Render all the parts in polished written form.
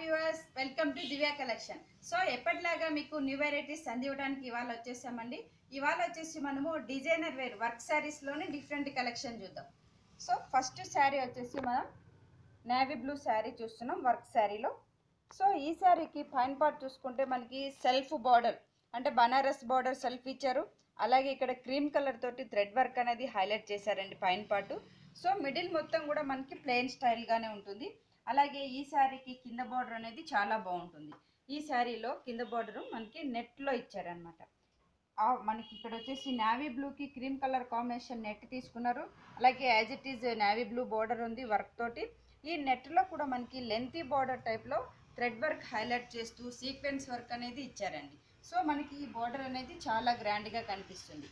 Viewers, welcome to Divya collection. So ఎప్పటిలాగా మీకు new varieties అందివ్వడానికి ఇవాళ వచ్చేసామండి. ఇవాళ వచ్చేసి మనము డిజైనర్ వేర్ వర్క్ శారీస్లోనే డిఫరెంట్ కలెక్షన్ చూద్దాం. సో ఫస్ట్ శారీ వచ్చేసి మనం నేవీ బ్లూ శారీ చూస్తున్నాం వర్క్ శారీలో. సో ఈ శారీకి పైన పార్ట్ చూసుకుంటే మనకి సెల్ఫ్ బార్డర్ అంటే బనారస్ బార్డర్ సెల్ఫ్ ఇచ్చారు. అలాగే ఇక్కడ క్రీమ్ కలర్ తోటి థ్రెడ్ వర్క్ అనేది హైలైట్ చేశారండి పైన పార్ట్. సో మిడిల్ మొత్తం కూడా మనకి ప్లెయిన్ స్టైల్గానే ఉంటుంది. అలాగే ఈ శారీకి కింద బార్డర్ అనేది చాలా బాగుంటుంది. ఈ శారీలో కింద బార్డరు మనకి నెట్లో ఇచ్చారనమాట. మనకి ఇక్కడ వచ్చేసి నేవీ బ్లూకి క్రీమ్ కలర్ కాంబినేషన్ నెట్ తీసుకున్నారు. అలాగే as it is navy blue border ఉంది వర్క్ తోటి. ఈ నెట్లో కూడా మనకి లెంతీ బార్డర్ టైప్లో థ్రెడ్ వర్క్ హైలైట్ చేస్తూ సీక్వెన్స్ వర్క్ అనేది ఇచ్చారండి. సో మనకి ఈ బార్డర్ అనేది చాలా గ్రాండ్గా కనిపిస్తుంది.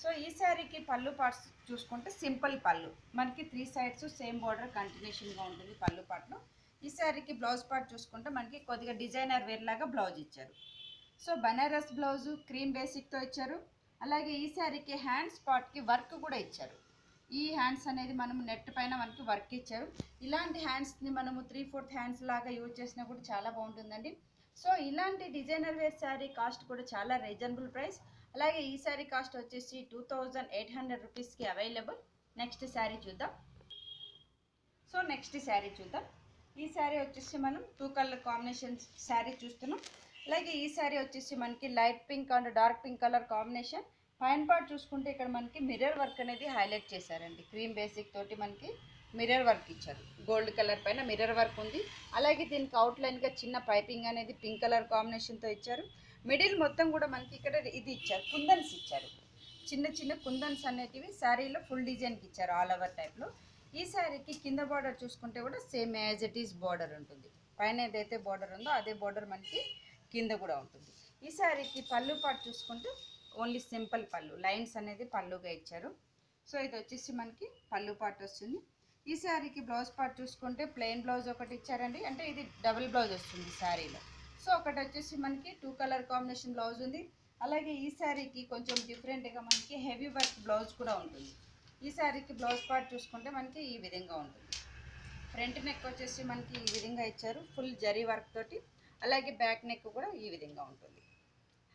సో ఈ శారీకి పళ్ళు పార్ట్స్ చూసుకుంటే సింపుల్ పళ్ళు, మనకి 3 సైడ్స్ సేమ్ బార్డర్ కంటిన్యూషన్గా ఉంటుంది పళ్ళు పార్ట్లో. ఈ శారీకి బ్లౌజ్ పార్ట్ చూసుకుంటే మనకి కొద్దిగా డిజైనర్ వేర్ లాగా బ్లౌజ్ ఇచ్చారు. సో బనారస్ బ్లౌజు క్రీమ్ బేసిక్తో ఇచ్చారు. అలాగే ఈ శారీకి హ్యాండ్స్ పార్ట్కి వర్క్ కూడా ఇచ్చారు. ఈ హ్యాండ్స్ అనేది మనం నెట్ పైన మనకి వర్క్ ఇచ్చారు. ఇలాంటి హ్యాండ్స్ని మనము 3/4 హ్యాండ్స్ లాగా యూజ్ చేసినా కూడా చాలా బాగుంటుందండి. సో ఇలాంటి డిజైనర్ వేర్ శారీ కాస్ట్ కూడా చాలా రీజనబుల్ ప్రైస్. అలాగే ఈ శారీ కాస్ట్ వచ్చేసి 2800 రూపీస్కి అవైలబుల్. నెక్స్ట్ శారీ చూద్దాం. సో నెక్స్ట్ శారీ చూద్దాం. ఈ శారీ వచ్చేసి మనం 2 కలర్ కాంబినేషన్ శారీ చూస్తున్నాం. అలాగే ఈ శారీ వచ్చేసి మనకి light pink and dark pink colour combination. పైన పార్ట్ చూసుకుంటే ఇక్కడ మనకి మిర్రర్ వర్క్ అనేది హైలైట్ చేశారండి. క్రీమ్ బేసిక్ తోటి మనకి మిర్రర్ వర్క్ ఇచ్చారు. గోల్డ్ కలర్ పైన మిర్రర్ వర్క్ ఉంది. అలాగే దీనికి అవుట్లైన్గా చిన్న పైపింగ్ అనేది పింక్ కలర్ కాంబినేషన్తో ఇచ్చారు. మిడిల్ మొత్తం కూడా మనకి ఇక్కడ ఇది ఇచ్చారు, కుందన్స్ ఇచ్చారు. చిన్న చిన్న కుందన్స్ అనేటివి శారీలో ఫుల్ డిజైన్కి ఇచ్చారు ఆల్ ఓవర్ టైప్లో. ఈ శారీకి కింద బార్డర్ చూసుకుంటే కూడా same as it is border ఉంటుంది. పైన ఏదైతే బార్డర్ ఉందో అదే బార్డర్ మనకి కింద కూడా ఉంటుంది. ఈ శారీకి పళ్ళు పార్ట్ చూసుకుంటే ఓన్లీ సింపుల్ పళ్ళు, లైన్స్ అనేది పళ్ళుగా ఇచ్చారు. సో ఇది వచ్చేసి మనకి పళ్ళు పార్ట్ వస్తుంది. ఈ శారీకి బ్లౌజ్ పార్ట్ చూసుకుంటే ప్లెయిన్ బ్లౌజ్ ఒకటి ఇచ్చారండి, అంటే ఇది డబుల్ బ్లౌజ్ వస్తుంది శారీలో. సో ఒకటి వచ్చేసి మనకి 2 కలర్ కాంబినేషన్ బ్లౌజ్ ఉంది. అలాగే ఈ శారీకి కొంచెం డిఫరెంట్గా మనకి హెవీ వర్క్ బ్లౌజ్ కూడా ఉంటుంది. ఈ శారీకి బ్లౌజ్ పార్ట్ చూసుకుంటే మనకి ఈ విధంగా ఉంటుంది. ఫ్రంట్ నెక్ వచ్చేసి మనకి ఈ విధంగా ఇచ్చారు ఫుల్ జరీ వర్క్ తోటి. అలాగే బ్యాక్ నెక్ కూడా ఈ విధంగా ఉంటుంది.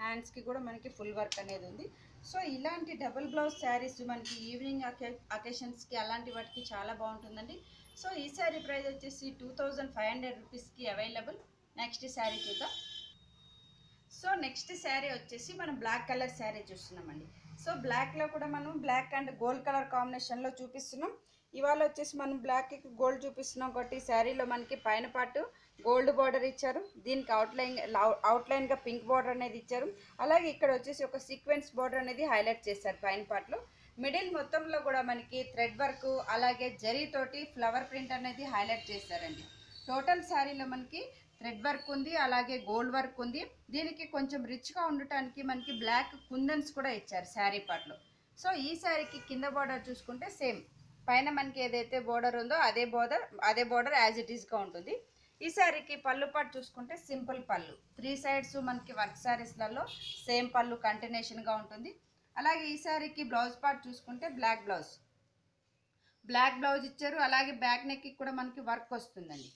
హ్యాండ్స్కి కూడా మనకి ఫుల్ వర్క్ అనేది ఉంది. సో ఇలాంటి డబుల్ బ్లౌజ్ శారీస్ మనకి ఈవినింగ్ అకేషన్స్కి అలాంటి వాటికి చాలా బాగుంటుందండి. సో ఈ శారీ ప్రైస్ వచ్చేసి 2500 రూపీస్కి అవైలబుల్. నెక్స్ట్ శారీ చూద్దాం. సో నెక్స్ట్ శారీ వచ్చేసి మనం బ్లాక్ కలర్ శారీ చూస్తున్నామండి. సో బ్లాక్లో కూడా మనం బ్లాక్ అండ్ గోల్డ్ కలర్ కాంబినేషన్లో చూపిస్తున్నాం. ఇవాళ వచ్చేసి మనం బ్లాక్కి గోల్డ్ చూపిస్తున్నాం. ఒకటి శారీలో మనకి పైన పార్ట్ గోల్డ్ బార్డర్ ఇచ్చారు. దీనికి అవుట్లైన్గా పింక్ బార్డర్ అనేది ఇచ్చారు. అలాగే ఇక్కడ వచ్చేసి ఒక సీక్వెన్స్ బార్డర్ అనేది హైలైట్ చేశారు పైన పార్ట్లో. మిడిల్ మొత్తంలో కూడా మనకి థ్రెడ్ వర్క్ అలాగే జరీతోటి ఫ్లవర్ ప్రింట్ అనేది హైలైట్ చేశారండి. టోటల్ శారీలో మనకి థ్రెడ్ వర్క్ ఉంది, అలాగే గోల్డ్ వర్క్ ఉంది. దీనికి కొంచెం రిచ్గా ఉండటానికి మనకి బ్లాక్ కుందన్స్ కూడా ఇచ్చారు శారీ పార్ట్లో. సో ఈ శారీకి కింద బార్డర్ చూసుకుంటే సేమ్ పైన మనకి ఏదైతే బార్డర్ ఉందో అదే బార్డర్ యాజ్ ఇట్ ఈస్గా ఉంటుంది. ఈ శారీకి పళ్ళు పార్ట్ చూసుకుంటే సింపుల్ పళ్ళు, 3 సైడ్స్ మనకి వర్క్ శారీస్లలో సేమ్ పళ్ళు కంటిన్యూషన్గా ఉంటుంది. అలాగే ఈ శారీకి బ్లౌజ్ పార్ట్ చూసుకుంటే బ్లాక్ బ్లౌజ్ ఇచ్చారు. అలాగే బ్యాక్ నెక్కి కూడా మనకి వర్క్ వస్తుందండి.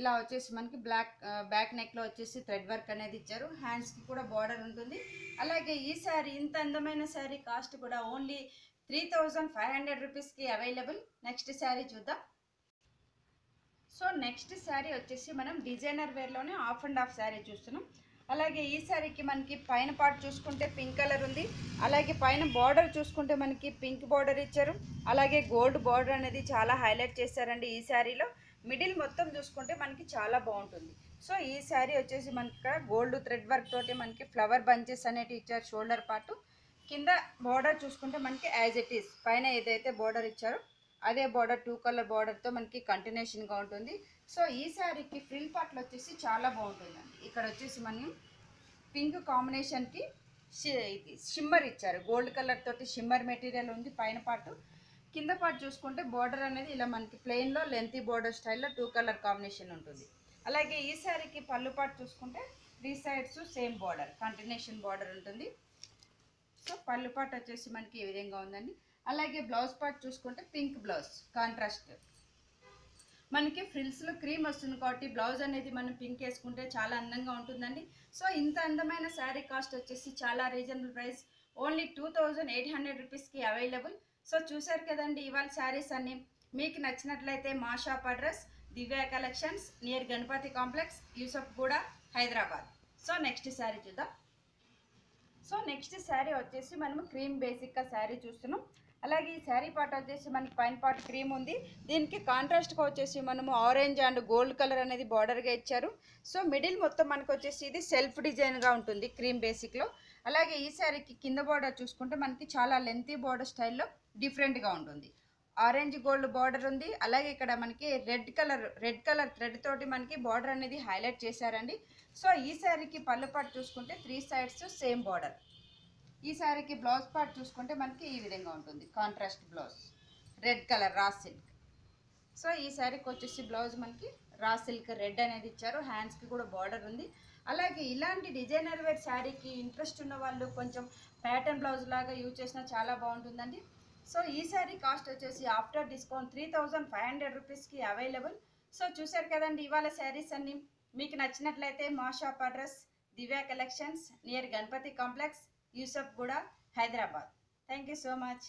ఇలా వచ్చేసి మనకి బ్యాక్ నెక్లో వచ్చేసి థ్రెడ్ వర్క్ అనేది ఇచ్చారు. హ్యాండ్స్కి కూడా బార్డర్ ఉంటుంది. అలాగే ఈ శారీ ఇంత అందమైన శారీ కాస్ట్ కూడా ఓన్లీ 3500 రూపీస్కి అవైలబుల్. నెక్స్ట్ శారీ చూద్దాం. సో నెక్స్ట్ శారీ వచ్చేసి మనం డిజైనర్ వేర్లోనే హాఫ్ అండ్ హాఫ్ శారీ చూస్తున్నాం. అలాగే ఈ శారీకి మనకి పైన పార్ట్ చూసుకుంటే పింక్ కలర్ ఉంది. అలాగే పైన బార్డర్ చూసుకుంటే మనకి పింక్ బార్డర్ ఇచ్చారు. అలాగే గోల్డ్ బార్డర్ అనేది చాలా హైలైట్ చేశారండి ఈ శారీలో. మిడిల్ మొత్తం చూసుకుంటే మనకి చాలా బాగుంటుంది. సో ఈ శారీ వచ్చేసి మనకి ఇక్కడ గోల్డ్ థ్రెడ్ వర్క్ తోటి మనకి ఫ్లవర్ బంచెస్ అనేటివి ఇచ్చారు షోల్డర్ పార్ట్. కింద బార్డర్ చూసుకుంటే మనకి యాజ్ ఇట్ ఈస్ పైన ఏదైతే బార్డర్ ఇచ్చారో అదే బార్డర్ 2 కలర్ బార్డర్తో మనకి కంటిన్యూషన్గా ఉంటుంది. సో ఈ శారీకి ఫ్రిల్ పార్ట్లు వచ్చేసి చాలా బాగుంటుందండి. ఇక్కడ వచ్చేసి మనం పింక్ కాంబినేషన్కి ఇది షిమ్మర్ ఇచ్చారు. గోల్డ్ కలర్ తోటి షిమ్మర్ మెటీరియల్ ఉంది పైన పార్ట్. కింద పార్ట్ చూసుకుంటే బార్డర్ అనేది ఇలా మనకి ప్లెయిన్లో లెంతీ బార్డర్ స్టైల్లో 2 కలర్ కాంబినేషన్ ఉంటుంది. అలాగే ఈ శారీకి పళ్ళు పార్ట్ చూసుకుంటే 3 sides same border continuation border ఉంటుంది. సో పళ్ళు పార్ట్ వచ్చేసి మనకి ఈ విధంగా ఉందండి. అలాగే బ్లౌజ్ పార్ట్ చూసుకుంటే పింక్ బ్లౌజ్ కాంట్రాస్ట్ మనకి ఫ్రిల్స్లో క్రీమ్ వస్తుంది కాబట్టి బ్లౌజ్ అనేది మనం పింక్ వేసుకుంటే చాలా అందంగా ఉంటుందండి. సో ఇంత అందమైన శారీ కాస్ట్ వచ్చేసి చాలా రీజనబుల్ ప్రైస్, ఓన్లీ 2800 రూపీస్కి అవైలబుల్. సో చూసారు కదండి ఇవాళ శారీస్ అన్ని. మీకు నచ్చినట్లయితే మా shop address Divya collections, near Ganapathi complex, Yousufguda, Hyderabad. So next sari చూద్దాం. సో నెక్స్ట్ శారీ వచ్చేసి మనము క్రీమ్ బేసిక్గా శారీ చూస్తున్నాం. అలాగే ఈ శారీ పార్ట్ వచ్చేసి మనకి పైన పార్ట్ క్రీమ్ ఉంది, దీనికి కాంట్రాస్ట్గా వచ్చేసి మనము ఆరెంజ్ అండ్ గోల్డ్ కలర్ అనేది బార్డర్గా ఇచ్చారు. సో మిడిల్ మొత్తం మనకు వచ్చేసి ఇది సెల్ఫ్ డిజైన్గా ఉంటుంది క్రీమ్ బేసిక్లో. అలాగే ఈ శారీకి కింద బార్డర్ చూసుకుంటే మనకి చాలా లెంతీ బార్డర్ స్టైల్లో డిఫరెంట్గా ఉంటుంది. ఆరెంజ్ గోల్డ్ బార్డర్ ఉంది. అలాగే ఇక్కడ మనకి రెడ్ కలర్ థ్రెడ్ తోటి మనకి బార్డర్ అనేది హైలైట్ చేశారండి. సో ఈ శారీకి పళ్ళు పార్ట్ చూసుకుంటే 3 సైడ్స్ సేమ్ బార్డర్. ఈ శారీకి బ్లౌజ్ పార్ట్ చూసుకుంటే మనకి ఈ విధంగా ఉంటుంది, contrast blouse, red colour raw silk. So ఈ శారీకి వచ్చేసి బ్లౌజ్ మనకి రా సిల్క్ రెడ్ అనేది ఇచ్చారు, హ్యాండ్స్కి కూడా బార్డర్ ఉంది. అలాగే ఇలాంటి డిజైనర్ వేర్ శారీకి ఇంట్రెస్ట్ ఉన్న వాళ్ళు కొంచెం ప్యాటర్న్ బ్లౌజ్ లాగా యూజ్ చేసినా చాలా బాగుంటుందండి. సో ఈ శారీ కాస్ట్ వచ్చేసి ఆఫ్టర్ డిస్కౌంట్ 3500 రూపీస్కి అవైలబుల్. సో చూసారు కదండి ఇవాళ శారీస్ అన్ని. మీకు నచ్చినట్లయితే మా shop address Divya collections, near Ganapathi complex, Yousufguda, Hyderabad. Thank you so much.